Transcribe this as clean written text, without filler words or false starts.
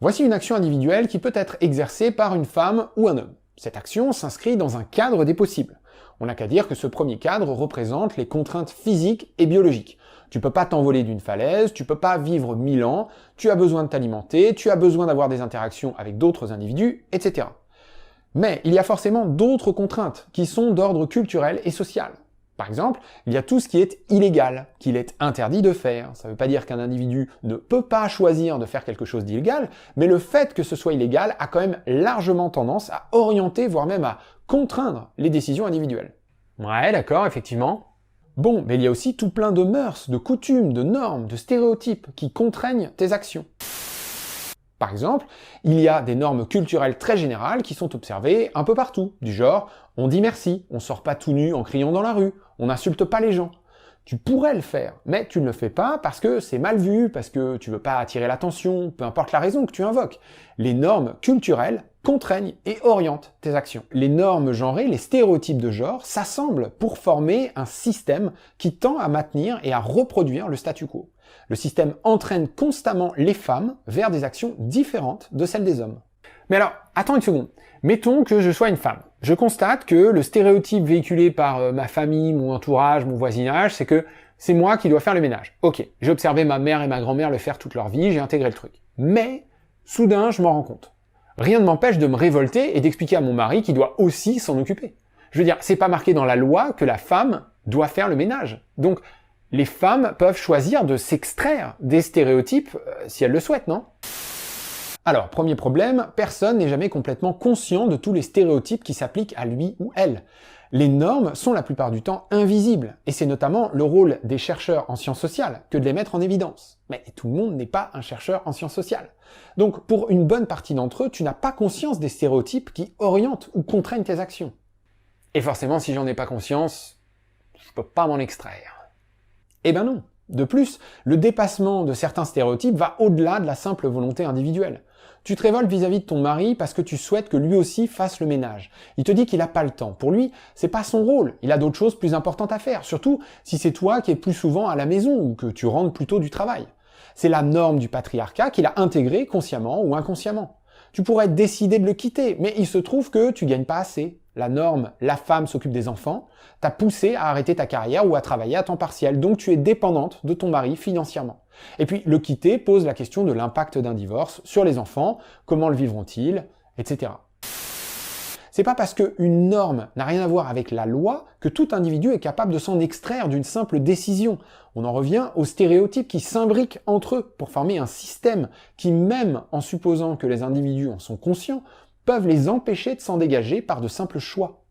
Voici une action individuelle qui peut être exercée par une femme ou un homme. Cette action s'inscrit dans un cadre des possibles. On n'a qu'à dire que ce premier cadre représente les contraintes physiques et biologiques. Tu peux pas t'envoler d'une falaise, tu peux pas vivre 1000 ans, tu as besoin de t'alimenter, tu as besoin d'avoir des interactions avec d'autres individus, etc. Mais il y a forcément d'autres contraintes qui sont d'ordre culturel et social. Par exemple, il y a tout ce qui est illégal, qu'il est interdit de faire. Ça ne veut pas dire qu'un individu ne peut pas choisir de faire quelque chose d'illégal, mais le fait que ce soit illégal a quand même largement tendance à orienter, voire même à contraindre les décisions individuelles. Ouais, d'accord, effectivement. Bon, mais il y a aussi tout plein de mœurs, de coutumes, de normes, de stéréotypes qui contraignent tes actions. Par exemple, il y a des normes culturelles très générales qui sont observées un peu partout, du genre on dit merci, on sort pas tout nu en criant dans la rue, on n'insulte pas les gens. Tu pourrais le faire, mais tu ne le fais pas parce que c'est mal vu, parce que tu veux pas attirer l'attention, peu importe la raison que tu invoques. Les normes culturelles contraignent et orientent tes actions. Les normes genrées, les stéréotypes de genre, s'assemblent pour former un système qui tend à maintenir et à reproduire le statu quo. Le système entraîne constamment les femmes vers des actions différentes de celles des hommes. Mais alors, attends une seconde. Mettons que je sois une femme. Je constate que le stéréotype véhiculé par ma famille, mon entourage, mon voisinage, c'est que c'est moi qui dois faire le ménage. Ok, j'ai observé ma mère et ma grand-mère le faire toute leur vie, j'ai intégré le truc. Mais, soudain, je m'en rends compte. Rien ne m'empêche de me révolter et d'expliquer à mon mari qu'il doit aussi s'en occuper. Je veux dire, c'est pas marqué dans la loi que la femme doit faire le ménage. Donc, les femmes peuvent choisir de s'extraire des stéréotypes si elles le souhaitent, non ? Alors, premier problème, personne n'est jamais complètement conscient de tous les stéréotypes qui s'appliquent à lui ou elle. Les normes sont la plupart du temps invisibles, et c'est notamment le rôle des chercheurs en sciences sociales que de les mettre en évidence. Mais tout le monde n'est pas un chercheur en sciences sociales. Donc, pour une bonne partie d'entre eux, tu n'as pas conscience des stéréotypes qui orientent ou contraignent tes actions. Et forcément, si j'en ai pas conscience, je peux pas m'en extraire. Eh ben non. De plus, le dépassement de certains stéréotypes va au-delà de la simple volonté individuelle. Tu te révoltes vis-à-vis de ton mari parce que tu souhaites que lui aussi fasse le ménage. Il te dit qu'il n'a pas le temps. Pour lui, c'est pas son rôle. Il a d'autres choses plus importantes à faire. Surtout si c'est toi qui es plus souvent à la maison ou que tu rentres plus tôt du travail. C'est la norme du patriarcat qu'il a intégrée consciemment ou inconsciemment. Tu pourrais décider de le quitter, mais il se trouve que tu gagnes pas assez. La norme, la femme s'occupe des enfants, t'a poussé à arrêter ta carrière ou à travailler à temps partiel, donc tu es dépendante de ton mari financièrement. Et puis le quitter pose la question de l'impact d'un divorce sur les enfants, comment le vivront-ils, etc. C'est pas parce qu'une norme n'a rien à voir avec la loi que tout individu est capable de s'en extraire d'une simple décision. On en revient aux stéréotypes qui s'imbriquent entre eux pour former un système qui, même en supposant que les individus en sont conscients, peuvent les empêcher de s'en dégager par de simples choix.